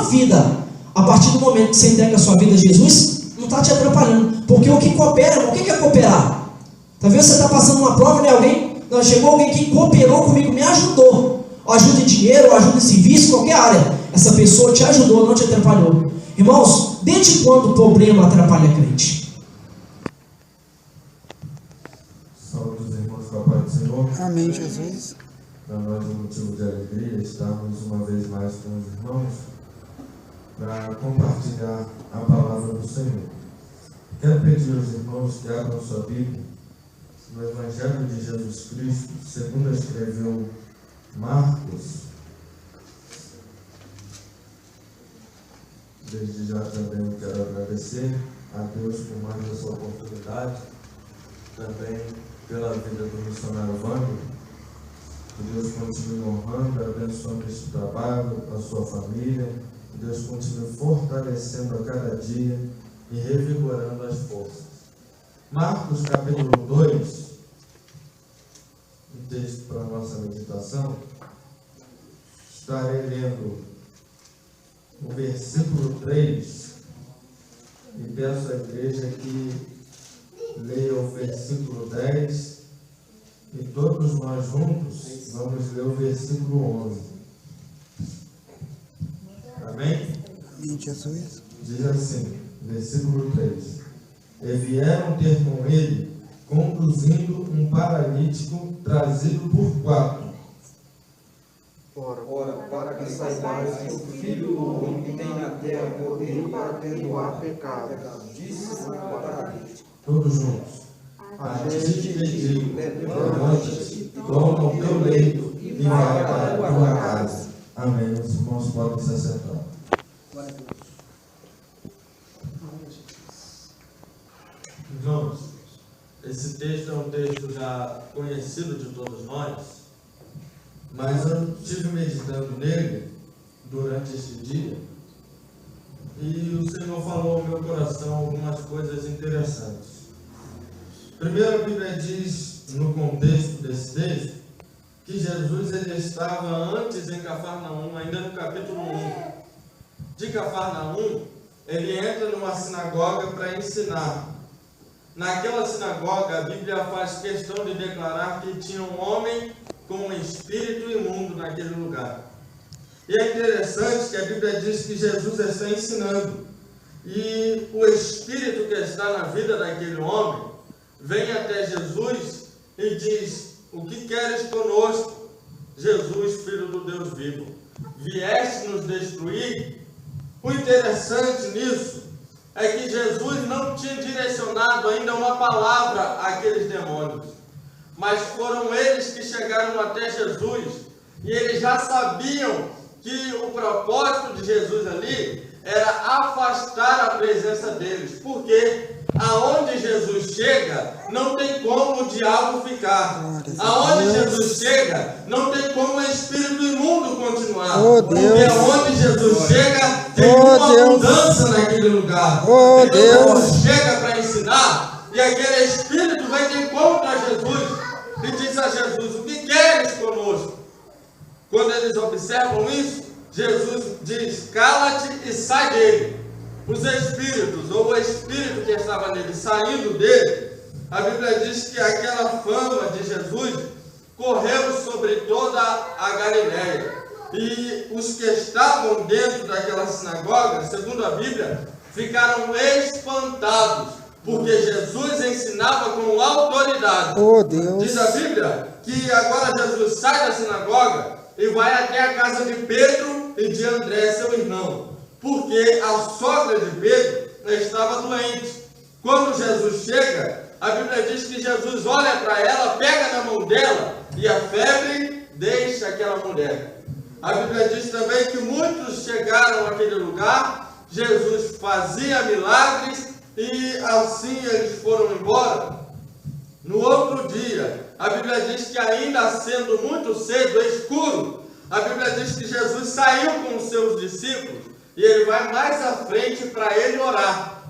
tua vida, a partir do momento que você entrega a sua vida a Jesus, não está te atrapalhando. Porque o que coopera, o que é cooperar? Talvez você está passando uma prova, né? Chegou alguém que cooperou comigo, me ajudou. Ajuda em dinheiro, ajuda em serviço, qualquer área. Essa pessoa te ajudou, não te atrapalhou. Irmãos, desde quando o problema atrapalha a crente? Saúde dos irmãos com a paz do Senhor. Amém, Jesus. Para nós é um motivo de alegria estarmos uma vez mais com os irmãos para compartilhar a palavra do Senhor. Quero pedir aos irmãos que abram sua Bíblia no Evangelho de Jesus Cristo, segundo escreveu Marcos. Desde já também eu quero agradecer a Deus por mais essa oportunidade, também pela vida do missionário Wagner. Que Deus continue honrando, abençoando este trabalho, a sua família. Que Deus continue fortalecendo a cada dia e revigorando as forças. Marcos capítulo 2, um texto para a nossa meditação. Estarei lendo o versículo 3 e peço à igreja que leia o versículo 10 e todos nós juntos vamos ler o versículo 11. Amém? Amém, Jesus. Diz assim, versículo 3: E vieram ter com ele, conduzindo um paralítico trazido por 4. Ora, para que saibais que o Filho do Homem tem na terra poder para perdoar pecados, disse o paralítico. Todos juntos. A ti te digo, levanta-te, toma o teu leito e vai para a tua casa. Amém. Os irmãos podem se assentar. Irmãos, esse texto é um texto já conhecido de todos nós, mas eu estive meditando nele durante este dia e o Senhor falou ao meu coração algumas coisas interessantes. Primeiro, a Bíblia diz, no contexto desse texto, que Jesus ele estava antes em Cafarnaum, ainda no capítulo 1. De Cafarnaum, ele entra numa sinagoga para ensinar. Naquela sinagoga, a Bíblia faz questão de declarar que tinha um homem com um espírito imundo naquele lugar. E é interessante que a Bíblia diz que Jesus está ensinando. E o espírito que está na vida daquele homem vem até Jesus e diz: o que queres conosco, Jesus, Filho do Deus vivo? Vieste nos destruir? O interessante nisso é que Jesus não tinha direcionado ainda uma palavra àqueles demônios, mas foram eles que chegaram até Jesus e eles já sabiam que o propósito de Jesus ali era afastar a presença deles, porque aonde Jesus chega, não tem como o diabo ficar. Aonde Jesus chega, não tem como o espírito imundo continuar. Porque aonde Jesus chega, tem uma mudança naquele lugar. Então Jesus chega para ensinar, e aquele espírito vai de encontro a Jesus e diz a Jesus: o que queres conosco? Quando eles observam isso, Jesus diz: cala-te e sai dele. Os espíritos, ou o espírito que estava nele saindo dele, a Bíblia diz que aquela fama de Jesus correu sobre toda a Galileia. E os que estavam dentro daquela sinagoga, segundo a Bíblia, ficaram espantados, porque Jesus ensinava com autoridade. Diz a Bíblia que agora Jesus sai da sinagoga e vai até a casa de Pedro e de André, seu irmão, porque a sogra de Pedro estava doente. Quando Jesus chega, a Bíblia diz que Jesus olha para ela, pega na mão dela e a febre deixa aquela mulher. A Bíblia diz também que muitos chegaram àquele lugar, Jesus fazia milagres e assim eles foram embora. No outro dia, a Bíblia diz que ainda sendo muito cedo, escuro, a Bíblia diz que Jesus saiu com os seus discípulos e ele vai mais à frente para ele orar.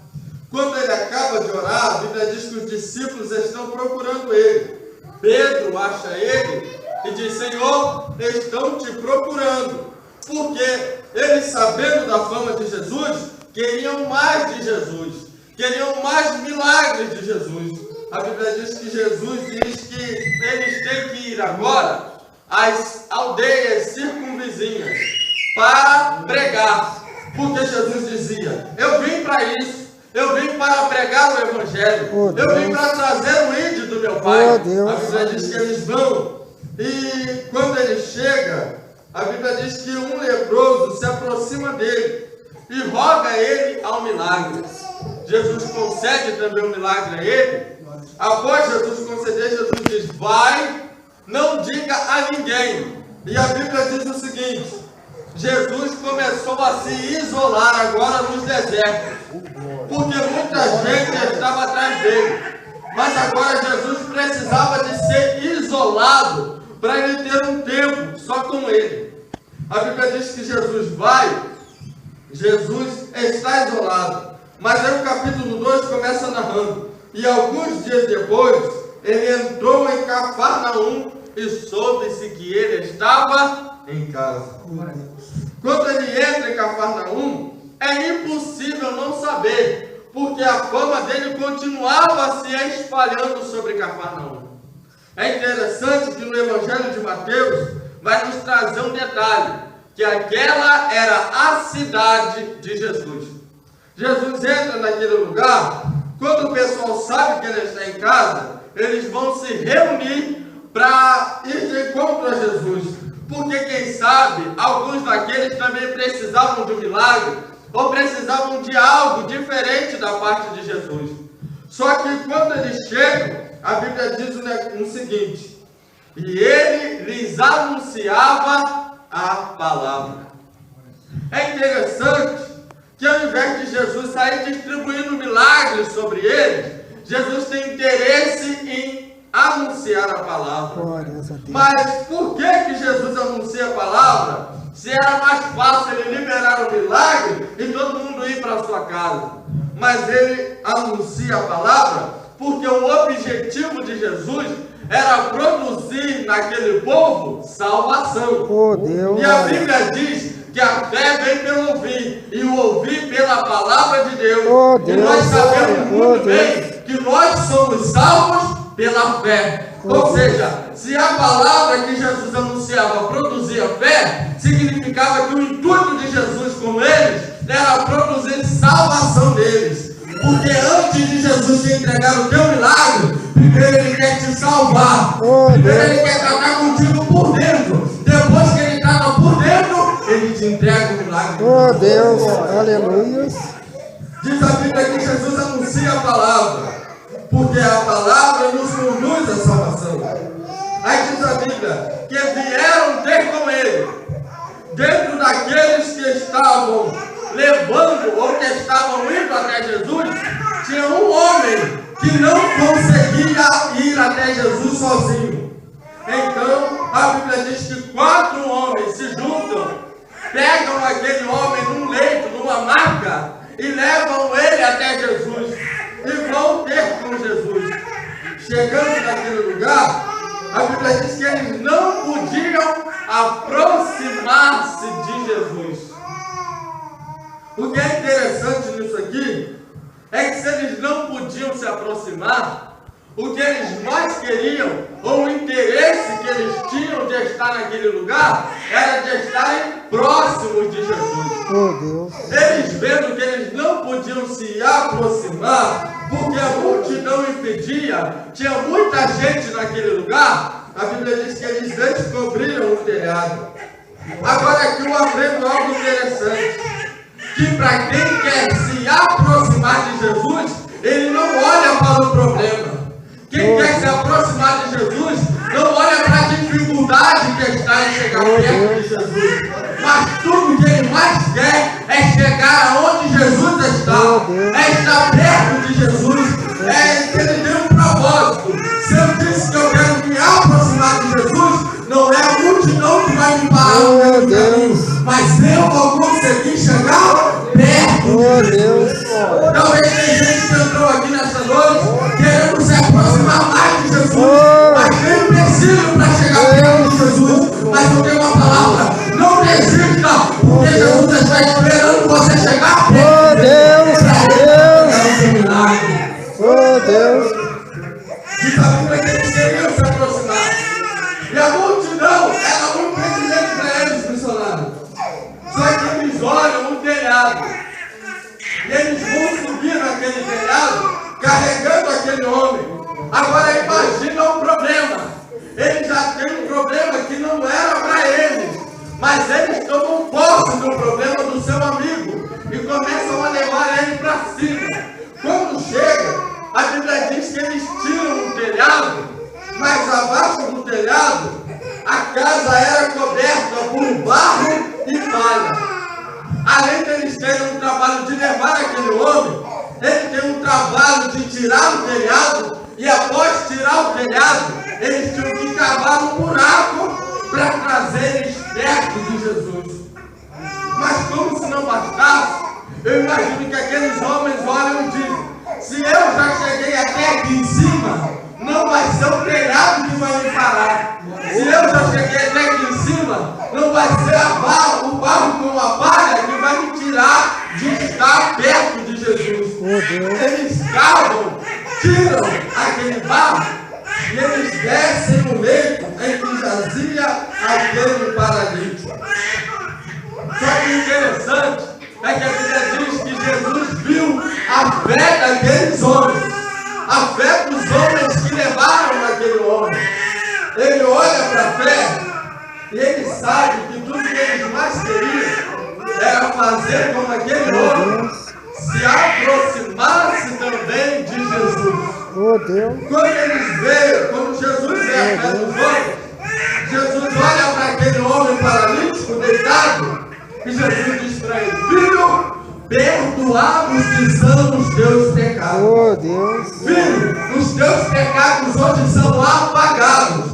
Quando ele acaba de orar, a Bíblia diz que os discípulos estão procurando ele. Pedro acha ele e diz: Senhor, estão te procurando. Porque eles, sabendo da fama de Jesus, queriam mais de Jesus, queriam mais milagres de Jesus. A Bíblia diz que Jesus diz que eles têm que ir agora às aldeias circunvizinhas para pregar. Porque Jesus dizia: eu vim para isso, eu vim para pregar o Evangelho, eu vim para trazer o ídolo do meu Pai. A Bíblia diz que eles vão, e quando ele chega, a Bíblia diz que um leproso se aproxima dele e roga a ele ao milagre. Jesus concede também um milagre a ele. Após Jesus conceder, Jesus diz: vai, não diga a ninguém. E a Bíblia diz o seguinte: Jesus começou a se isolar agora nos desertos, porque muita gente estava atrás dele. Mas agora Jesus precisava de ser isolado para ele ter um tempo só com ele. A Bíblia diz que Jesus vai, Jesus está isolado. Mas aí o capítulo 2 começa narrando: e alguns dias depois, ele entrou em Cafarnaum e soube-se que ele estava em casa. Quando ele entra em Cafarnaum, é impossível não saber, porque a fama dele continuava se espalhando sobre Cafarnaum. É interessante que no Evangelho de Mateus vai nos trazer um detalhe, que aquela era a cidade de Jesus. Jesus entra naquele lugar, quando o pessoal sabe que ele está em casa, eles vão se reunir para ir de encontro a Jesus. Porque quem sabe, alguns daqueles também precisavam de um milagre, ou precisavam de algo diferente da parte de Jesus. Só que quando eles chegam, a Bíblia diz o seguinte: e ele lhes anunciava a palavra. É interessante que ao invés de Jesus sair distribuindo milagres sobre eles, Jesus tem interesse em anunciar a palavra. Mas por que Jesus anuncia a palavra, se era mais fácil ele liberar o milagre e todo mundo ir para a sua casa? Mas ele anuncia a palavra porque o objetivo de Jesus era produzir naquele povo salvação. E a Bíblia diz que a fé vem pelo ouvir, e o ouvir pela palavra de Deus. E nós sabemos muito bem que nós somos salvos pela fé. Ou seja, se a palavra que Jesus anunciava produzia fé, significava que o intuito de Jesus com eles era produzir salvação deles. Porque antes de Jesus te entregar o teu milagre, primeiro ele quer te salvar. Primeiro ele quer tratar contigo por dentro. Depois que ele trata por dentro, ele te entrega o milagre. Oh Deus, aleluia. Diz a Bíblia que Jesus anuncia a palavra, porque a palavra nos conduz à salvação. Aí diz a Bíblia que vieram ter com ele. Dentro daqueles que estavam levando ou que estavam indo até Jesus, tinha um homem que não conseguia ir até Jesus sozinho. Então a Bíblia diz que 4 homens se juntam, pegam aquele homem num leito, numa maca, e levam ele até Jesus e vão ter com Jesus. Chegando naquele lugar, a Bíblia diz que eles não podiam aproximar-se de Jesus. O que é interessante nisso aqui é que se eles não podiam se aproximar, o que eles mais queriam, ou o interesse que eles tinham de estar naquele lugar, era de estarem próximos de Jesus. Eles vendo que eles não podiam se aproximar, porque a multidão impedia, tinha muita gente naquele lugar, a Bíblia diz que eles descobriram o telhado. Agora aqui eu aprendo algo interessante, que para quem quer se aproximar de Jesus, ele não olha para o problema. Quem quer se aproximar de Jesus, não olha para a dificuldade que está em chegar perto de Jesus. Mas tudo que ele mais quer é chegar aonde Jesus está. É estar perto de Jesus. É que ele tem um propósito. Se eu disse que eu quero me aproximar de Jesus, não é a multidão que vai me parar no meu caminho, mas eu vou conseguir chegar perto de Jesus. Talvez tem gente que entrou aqui nessa noite querendo se aproximar mais de Jesus, mas nem precisa para chegar perto de Jesus. Mas eu tenho uma palavra: não desista, Oh, Deus. Diz a Bíblia que eles queriam se aproximar. E a multidão era um impedimento para eles, missionários. Só que eles olham um telhado. E eles vão subir naquele telhado, carregando aquele homem. Agora imagina o problema. Eles já têm um problema que não era para eles. Mas eles tomam posse do problema do seu amigo e começam a levar ele para cima. Quando chega, a Bíblia diz que eles tiram o telhado, mas abaixo do telhado, a casa era coberta por barro e palha. Além de eles terem um trabalho de levar aquele homem, eles têm um trabalho de tirar o telhado, e após tirar o telhado, eles tinham que cavar um buraco para trazer eles perto de Jesus. Mas como se não bastasse, eu imagino que aqueles homens olham e dizem: se eu já cheguei até aqui em cima, não vai ser o telhado que vai me parar. Se eu já cheguei até aqui em cima, não vai ser o barro com a palha que vai me tirar de estar perto de Jesus. Eles cavam, tiram aquele barro e eles descem o leito em que jazia aquele paralítico. Só que o interessante é que a Bíblia diz que Jesus viu a fé daqueles homens, a fé dos homens que levaram aquele homem. Ele olha para a fé e ele sabe que tudo que eles mais queriam era fazer com aquele homem se aproximasse também de Jesus. Oh, Deus. Quando Jesus vê a fé dos homens, Jesus olha para aquele homem paralítico deitado e Jesus diz para ele: filho, perdoados que são os teus pecados. Oh, Deus. Filho, os teus pecados hoje são apagados.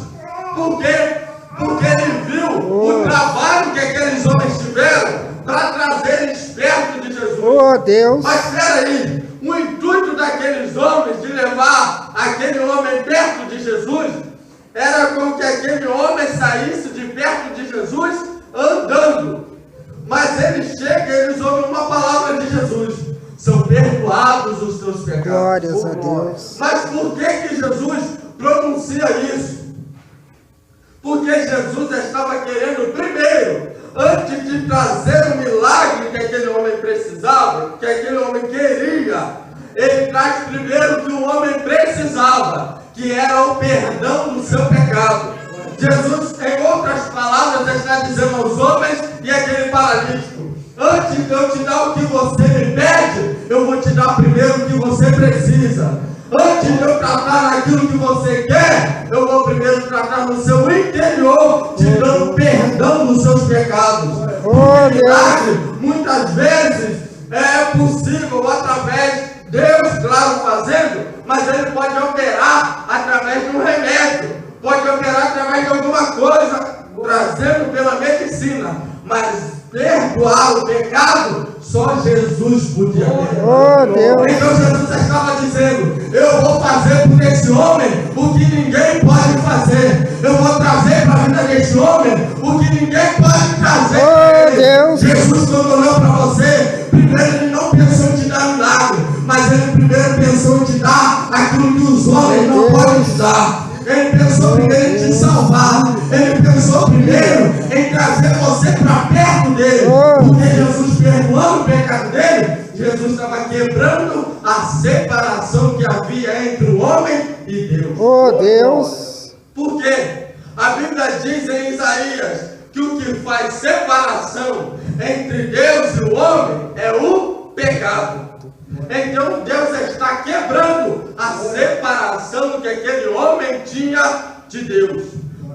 Por quê? Porque ele viu o trabalho que aqueles homens tiveram para trazer eles perto de Jesus. Oh, Deus. Mas espera aí, o intuito daqueles homens de levar aquele homem perto de Jesus era com que aquele homem saísse de perto de Jesus andando. Mas eles chegam e eles ouvem uma palavra de Jesus: são perdoados os teus pecados. Glórias a Deus. Mas por que Jesus pronuncia isso? Porque Jesus estava querendo primeiro, antes de trazer o milagre que aquele homem precisava, que aquele homem queria, ele traz primeiro o que o homem precisava, que era o perdão do seu pecado. Jesus, em outras palavras, está dizendo aos homens e aquele paralítico: antes de eu te dar o que você me pede, eu vou te dar primeiro o que você precisa. Antes de eu tratar naquilo que você quer, eu vou primeiro tratar no seu interior, te dando perdão dos seus pecados. Muitas vezes é possível através de Deus, claro, fazendo, mas Ele pode operar através de um remédio, pode operar através de alguma coisa, trazendo pela medicina, mas perdoar o pecado, só Jesus podia perdoar. Então Jesus estava dizendo: eu vou fazer por esse homem o que ninguém pode fazer. Eu vou trazer para a vida desse homem o que ninguém pode trazer. Jesus, quando olhou para você, primeiro ele não pensou em te dar um milagre, mas ele primeiro pensou em te dar aquilo que os homens não podem te dar. Ele pensou primeiro em te salvar. Ele pensou primeiro em trazer você para perto dele. Porque Jesus, perdoando o pecado dele, Jesus estava quebrando a separação que havia entre o homem e Deus. Oh, Deus. Por quê? A Bíblia diz em Isaías que o que faz separação entre Deus e o homem é o pecado. Então Deus está quebrando a separação que aquele homem tinha de Deus.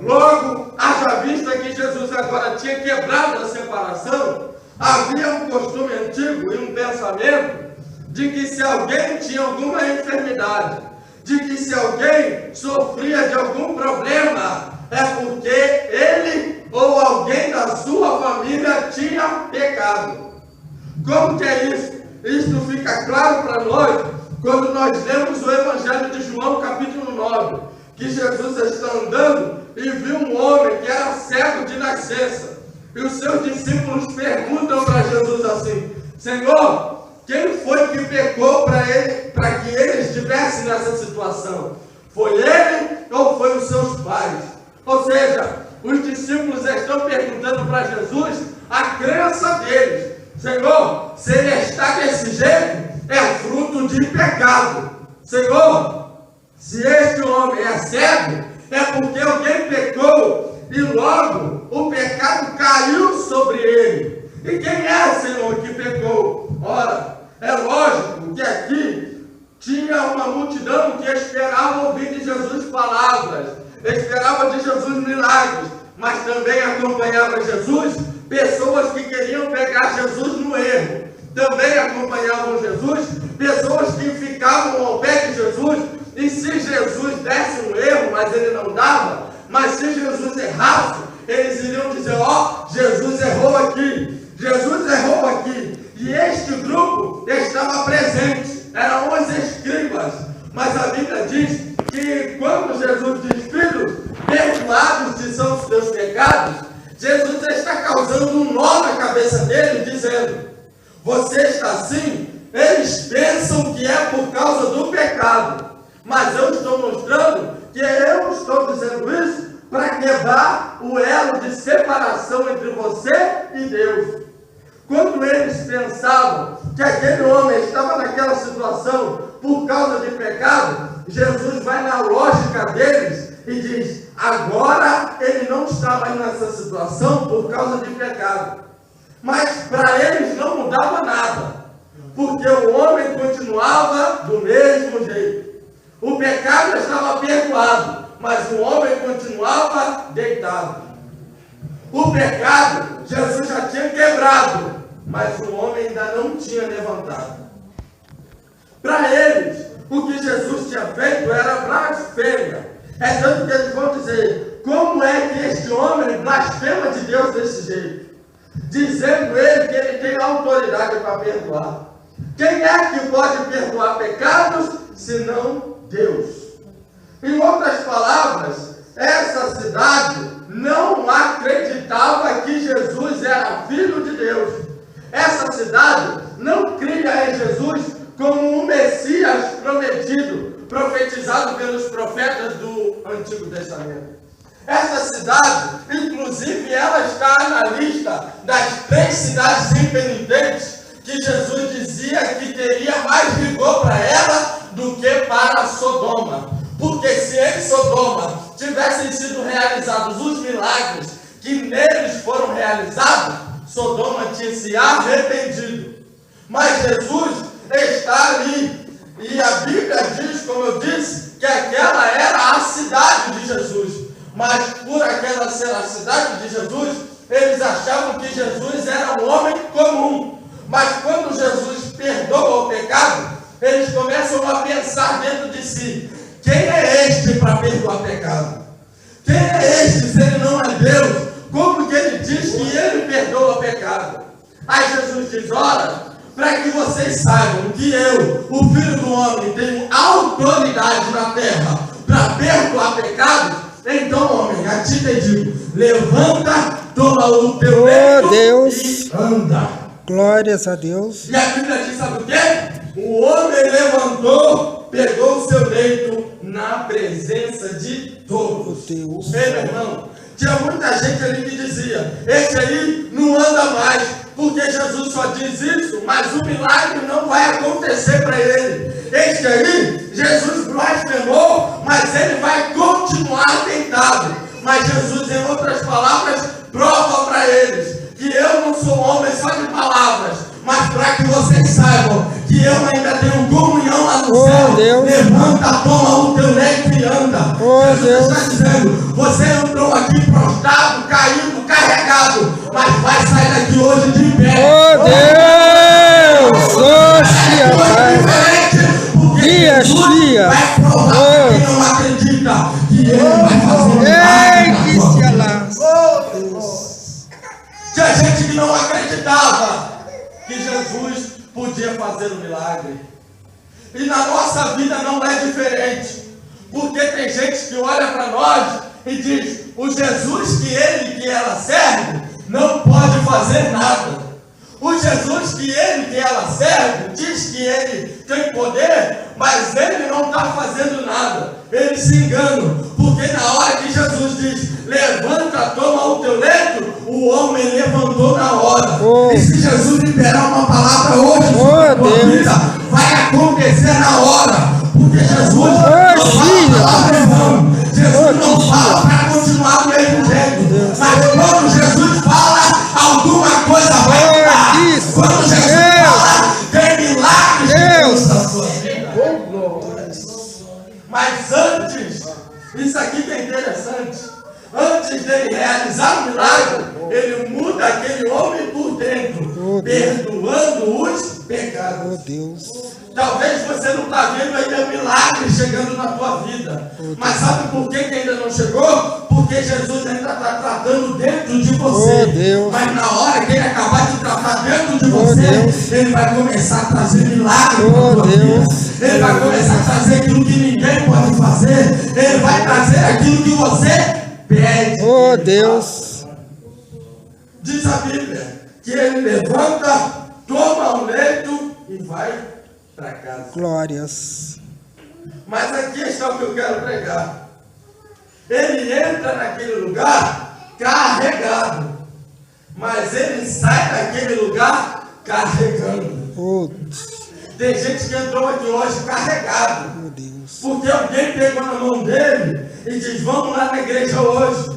Logo, haja vista que Jesus agora tinha quebrado a separação, havia um costume antigo e um pensamento de que se alguém tinha alguma enfermidade, de que se alguém sofria de algum problema, é porque ele ou alguém da sua família tinha pecado. Como que é isso? Isto fica claro para nós quando nós lemos o Evangelho de João, capítulo 9, que Jesus está andando e viu um homem que era cego de nascença. E os seus discípulos perguntam para Jesus assim: Senhor, quem foi que pecou para que ele estivesse nessa situação? Foi ele ou foi os seus pais? Ou seja, os discípulos estão perguntando para Jesus a crença deles. Senhor, se ele está desse jeito, é fruto de pecado. Senhor, se este homem é cego, é porque alguém pecou e logo o pecado caiu sobre ele. E quem é, Senhor, que pecou? Ora, é lógico que aqui tinha uma multidão que esperava ouvir de Jesus palavras, esperava de Jesus milagres, mas também acompanhava Jesus pessoas que queriam pegar Jesus no erro. Também acompanhavam Jesus pessoas que ficavam ao pé de Jesus, e se Jesus desse um erro, mas ele não dava, mas se Jesus errasse, eles iriam dizer, ó, Jesus errou aqui, Jesus errou aqui. E este grupo estava presente, eram os escribas, mas a Bíblia diz que quando Jesus diz, filhos, perdoados são os teus pecados, Jesus está causando um nó na cabeça dele, dizendo, você está assim, eles pensam que é por causa do pecado, mas eu estou mostrando que eu estou dizendo isso para quebrar o elo de separação entre você e Deus. Quando eles pensavam que aquele homem estava naquela situação por causa de pecado, Jesus vai na lógica deles e diz, agora ele não está mais nessa situação por causa de pecado. Mas para eles não mudava nada, porque o homem continuava do mesmo jeito. O pecado estava perdoado, mas o homem continuava deitado. O pecado, Jesus já tinha quebrado, mas o homem ainda não tinha levantado. Para eles, o que Jesus tinha feito era blasfêmia. É tanto que eles vão dizer, como é que este homem blasfema de Deus desse jeito? Dizendo ele que ele tem autoridade para perdoar. Quem é que pode perdoar pecados, senão Deus? Em outras palavras, essa cidade não acreditava que Jesus era filho de Deus. Essa cidade não cria em Jesus como um Messias prometido, profetizado pelos profetas do Antigo Testamento. Essa cidade, inclusive, ela está na lista das 3 cidades impenitentes que Jesus dizia que teria mais rigor para ela do que para Sodoma. Porque se em Sodoma tivessem sido realizados os milagres que neles foram realizados, Sodoma tinha se arrependido. Mas Jesus está ali. E a Bíblia diz, como eu disse, que aquela era a cidade de Jesus. Mas por aquela ser a cidade de Jesus, eles achavam que Jesus era um homem comum. Mas quando Jesus perdoa o pecado, eles começam a pensar dentro de si, quem é este para perdoar pecado? Quem é este se ele não é Deus? Como que ele diz que ele perdoa pecado? Aí Jesus diz, ora, para que vocês saibam que eu, o Filho do Homem, tenho autoridade na terra para perdoar pecados, então, homem, a ti te digo, levanta, toma o teu leito e anda. Glórias a Deus. E a Bíblia diz, sabe o quê? O homem levantou, pegou o seu leito na presença de todos. Meu irmão, tinha muita gente ali que dizia, esse aí não anda mais, porque Jesus só diz isso, mas o milagre não vai acontecer para ele. Este aí, Jesus blasfemou, mas ele vai continuar deitado. Mas Jesus, em outras palavras, prova para eles que eu não sou homem só de palavras, mas para que vocês saibam que eu ainda tenho comunhão lá no céu. Deus. Levanta, toma o teu leito e anda. Jesus Deus. está dizendo, você entrou aqui prostrado, caído, carregado, mas vai sair daqui hoje de pé. Deus! Oxi, rapaz! Dia, chia! Vai provar para quem não acredita que ele vai fazer um milagre na Ei, tua que vida. lá! Tinha gente que não acreditava que Jesus podia fazer um milagre. E na nossa vida não é diferente. Porque tem gente que olha para nós e diz, o Jesus que ela serve não pode fazer nada. O Jesus que ela serve, diz que ele tem poder, mas ele não está fazendo nada. Eles se enganam, porque na hora que Jesus diz, levanta, toma o teu leito, o homem levantou na hora. E se Jesus liberar uma palavra hoje sobre a tua vida, vai acontecer na hora, porque Jesus não fala palavra em vão. Jesus não fala para continuar do mesmo jeito, mas quando Jesus fala, alguma coisa vai mudar. Quando Jesus fala, tem milagres na sua vida. Mas antes, isso aqui que é interessante, antes dele realizar o milagre, ele muda aquele homem por dentro, perdoando os pecados. Talvez você não está vendo ainda milagre chegando na tua vida. Mas sabe por que ainda não chegou? Porque Jesus ainda está tratando dentro de você. Mas na hora que ele acabar de tratar dentro de você, ele vai começar a trazer milagre para a tua vida. Ele vai começar a trazer aquilo que ninguém pode fazer. Ele vai trazer aquilo que você pede. Oh Deus. Diz a Bíblia que ele levanta, toma o leito e vai para casa. Glórias. Mas aqui está o que eu quero pregar. Ele entra naquele lugar carregado, mas ele sai daquele lugar carregando. Tem gente que entrou aqui hoje carregado, porque alguém pegou na mão dele e diz, vamos lá na igreja hoje,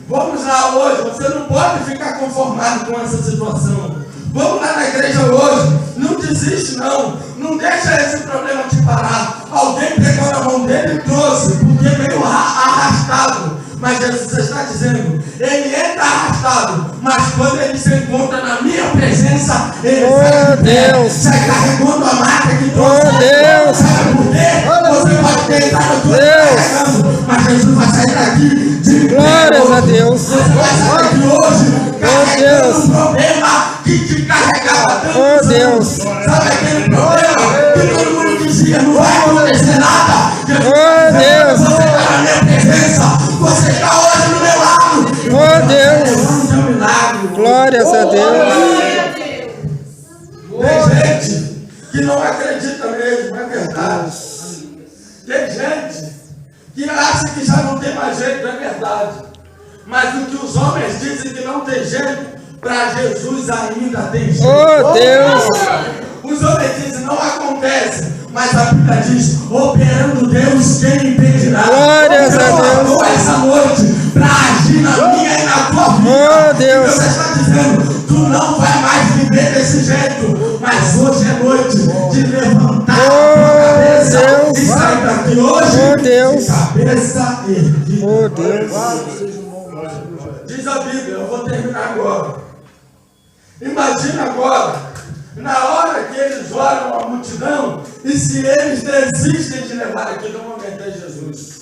vamos lá hoje. Você não pode ficar conformado com essa situação. Vamos lá na igreja hoje. Não desiste não. Não deixa esse problema te parar. Alguém pegou na mão dele e trouxe, porque veio arrastado. Mas Jesus está dizendo, ele entra arrastado, mas quando ele se encontra na minha presença, ele sai carregando a marca que trouxe. Sabe por quê? Você pode ter entrado tudo carregando, mas Jesus vai sair daqui de glórias a Deus. Você vai sair daqui hoje carregando um problema que te carregava tanto. Sabe aquele problema que todo mundo dizia, não vai acontecer nada? Jesus, você está na minha presença. Você está hoje no meu lado. Oh Deus. Glórias a Deus. Tem gente que não acredita mesmo, é verdade. Tem gente que acha que já não tem mais jeito, é verdade. Mas o que os homens dizem que não tem jeito, para Jesus ainda tem jeito. Oh Deus. Os homens dizem, não acontece. Mas a Bíblia diz, operando Deus, quem impedirá? Glórias a Deus. Essa noite, para agir na minha e na tua vida. Oh Deus. Você está dizendo, tu não vai mais viver desse jeito. Mas hoje é noite de levantar a tua cabeça e sair daqui hoje de cabeça erguida. Oh Deus. Diz a Bíblia, eu vou terminar agora. Imagina agora, na hora que eles olham a multidão, e se eles desistem de levar aquele homem até Jesus,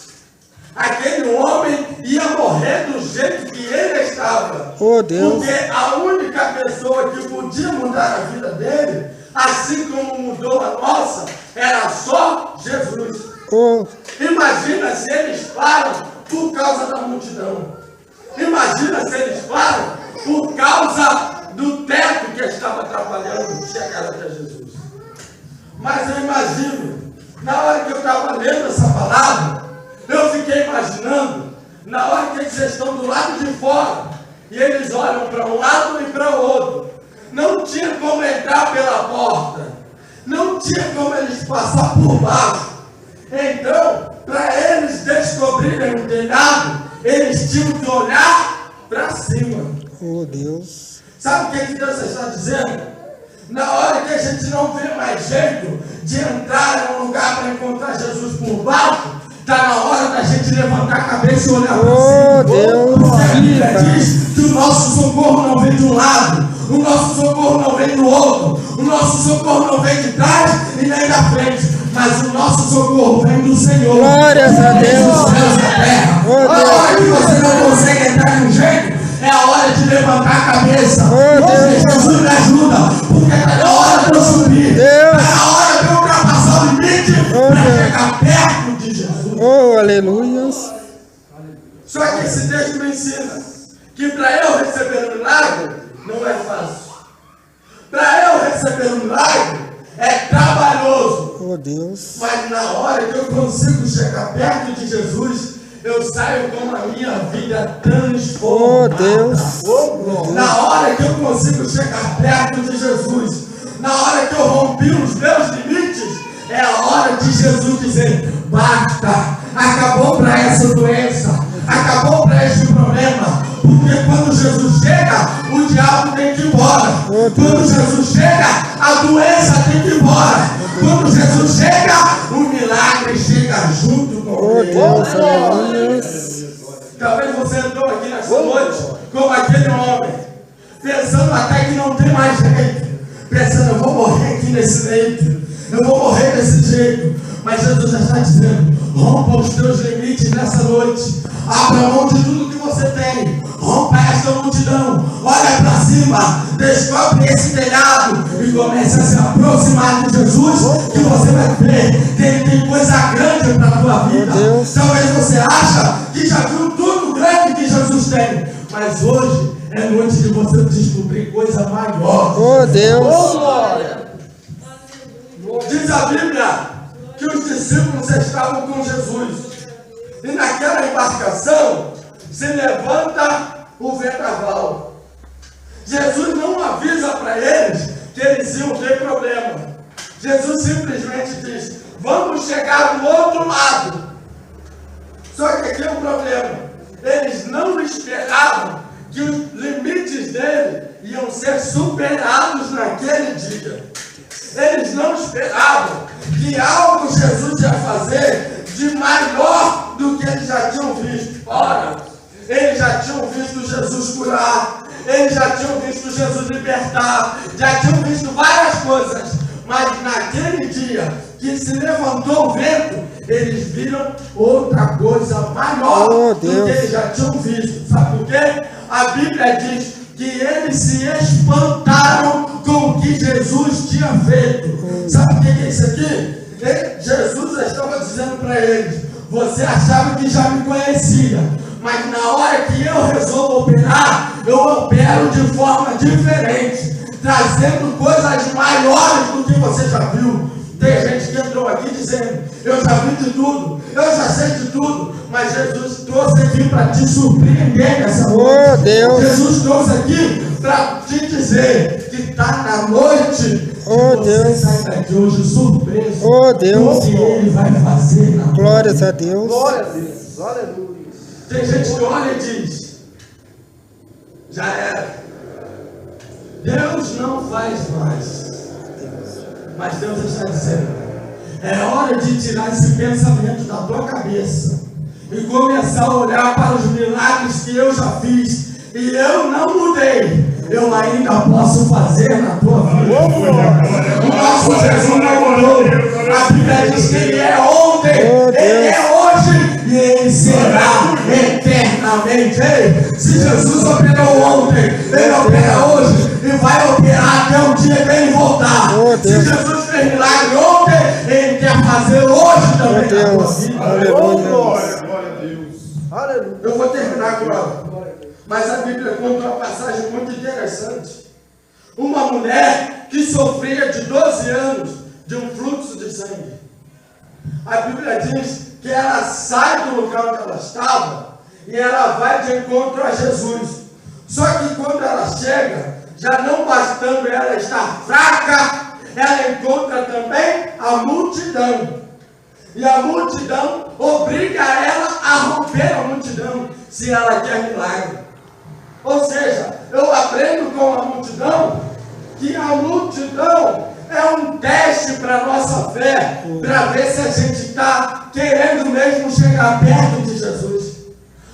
aquele homem ia morrer do jeito que ele estava. Oh Deus. Porque a única pessoa que podia mudar a vida dele, assim como mudou a nossa, era só Jesus. Imagina se eles param por causa da multidão. Imagina se eles param por causa do teto que estava atrapalhando chegar até Jesus. Mas eu imagino, na hora que eu estava lendo essa palavra, eu fiquei imaginando, na hora que eles estão do lado de fora, e eles olham para um lado e para o outro, não tinha como entrar pela porta, não tinha como eles passar por baixo. Então, para eles descobrirem o telhado, eles tinham que olhar para cima. Oh Deus. Sabe o que Deus está dizendo? Na hora que a gente não vê mais jeito de entrar em um lugar para encontrar Jesus por baixo, está na hora da gente levantar a cabeça e olhar para cima. Deus. Porque a Bíblia diz que o nosso socorro não vem de um lado, o nosso socorro não vem do outro, o nosso socorro não vem de trás e nem da frente, mas o nosso socorro vem do Senhor. Glórias a Deus. A hora que você não consegue entrar de um jeito, é a hora de levantar a cabeça. Jesus me ajuda, porque está na hora de eu subir. Está na hora de eu ultrapassar o limite para chegar perto de Jesus. Oh, aleluias. Só que esse texto me ensina que para eu receber o milagre não é fácil. Para eu receber um milagre, é trabalhoso. Oh Deus. Mas na hora que eu consigo chegar perto de Jesus, eu saio com a minha vida transformada. Oh Deus. Na hora que eu consigo chegar perto de Jesus, na hora que eu rompi os meus limites, é a hora de Jesus dizer: basta, acabou para essa doença, acabou para este problema. Porque quando Jesus chega, o diabo tem que ir embora. Quando Jesus chega, a doença tem que ir embora. Quando Jesus chega, o milagre chega junto com ele. Deus, aleluia. Talvez você entrou aqui nessa noite como aquele homem, pensando até que não tem mais jeito, pensando: eu vou morrer aqui nesse leito, eu vou morrer desse jeito. Mas Jesus já está dizendo: rompa os teus limites nessa noite, abra mão de tudo que você tem, rompa esta multidão, olha para cima, descobre esse telhado e comece a se aproximar de Jesus, que você vai ver que ele tem coisa grande para a tua vida. Talvez você acha que já viu tudo grande que Jesus tem, mas hoje é noite de você descobrir coisa maior. Oh Deus. Diz a Bíblia que os discípulos estavam com Jesus, e naquela embarcação se levanta o vendaval. Jesus não avisa para eles que eles iam ter problema. Jesus simplesmente diz: vamos chegar do outro lado. Só que aqui é um problema: eles não esperavam que os limites dele iam ser superados naquele dia. Eles não esperavam que algo Jesus ia fazer de maior do que eles já tinham visto. Ora, eles já tinham visto Jesus curar, eles já tinham visto Jesus libertar, já tinham visto várias coisas, mas naquele dia que se levantou o vento, eles viram outra coisa maior do que eles já tinham visto. Sabe por quê? A Bíblia diz que eles se espantaram com o que Jesus tinha feito. Sabe o que é isso aqui? Jesus estava dizendo para eles: você achava que já me conhecia, mas na hora que eu resolvo operar, eu opero de forma diferente, trazendo coisas maiores do que você já viu. Tem gente que entrou aqui dizendo: eu já vi de tudo, eu já sei de tudo, mas Jesus trouxe aqui para te surpreender nessa noite. Deus. Jesus trouxe aqui para te dizer que está na noite. Você sai daqui hoje surpreso. Deus. O que ele vai fazer na Glórias a Deus. Glória a Deus. Aleluia. Tem gente que olha e diz: já era. Deus não faz mais. Mas Deus está dizendo: é hora de tirar esse pensamento da tua cabeça e começar a olhar para os milagres que eu já fiz e eu não mudei. Eu ainda posso fazer na tua vida. O nosso Jesus não mudou. A Bíblia diz que ele é ontem, ele é hoje e ele será eternamente. Ei, se Jesus operou ontem, ele opera hoje e vai operar até o dia que ele voltar. Se Jesus fez milagre ontem, ele quer fazer hoje também na tua vida. Glória a Deus. Aleluia. Eu vou terminar agora. Mas a Bíblia conta uma passagem muito interessante. Uma mulher que sofria de 12 anos de um fluxo de sangue. A Bíblia diz que ela sai do lugar onde ela estava e ela vai de encontro a Jesus. Só que quando ela chega, já não bastando ela estar fraca, ela encontra também a multidão. E a multidão obriga ela a romper a multidão se ela quer milagre. Ou seja, eu aprendo com a multidão que a multidão é um teste para a nossa fé, para ver se a gente está querendo mesmo chegar perto de Jesus.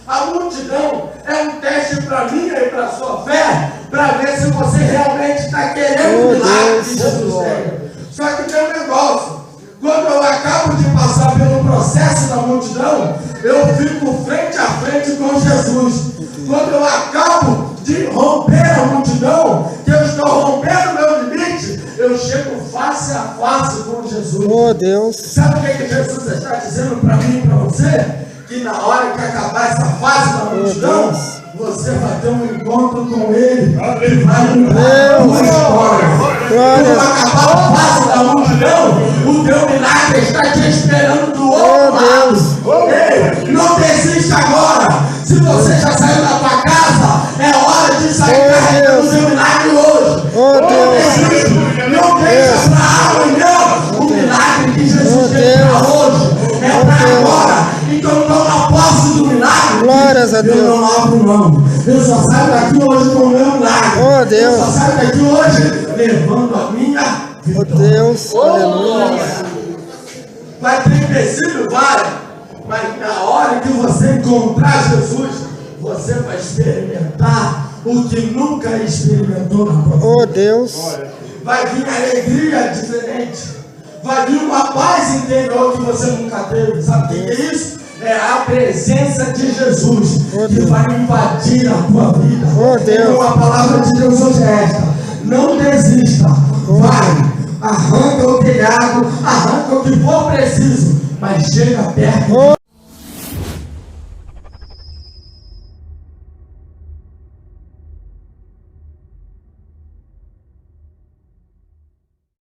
A multidão é um teste para mim e para a sua fé, para ver se você realmente está querendo o milagre que Jesus tem. Só que tem um negócio: quando eu acabo de passar pelo processo da multidão, eu fico frente a frente com Jesus. Quando eu acabo de romper a multidão, que eu estou rompendo meu limite, eu chego face a face com Jesus. Deus. Sabe o que Jesus está dizendo para mim e para você? Que na hora que acabar essa fase da multidão, você vai ter um encontro com Ele que vai mudar a sua história. E não acabar a fase da multidão, o teu milagre está te esperando do outro lado. Ei, não desista agora. Se você já saiu da tua casa, é hora de sair carregando o teu milagre hoje. Não desista, não deixa para amanhã. O milagre que Jesus tem para hoje é para agora. Então toma posse do milagre. Glórias a Deus. Eu não abro mão. Eu só saio daqui hoje com o meu milagre. Oh, Deus. Eu só saio daqui hoje levando a minha vitória. Oh, Deus. Aleluia. Vai ter empecilho? Vai. Mas na hora que você encontrar Jesus, você vai experimentar o que nunca experimentou na tua vida. Oh, Deus. Vai vir alegria diferente. Vai vir uma paz interior que você nunca teve. Sabe o que é isso? É a presença de Jesus que vai invadir a tua vida. Então a palavra de Deus hoje é esta: não desista. Vai, arranca o telhado, arranca o que for preciso, mas chega perto.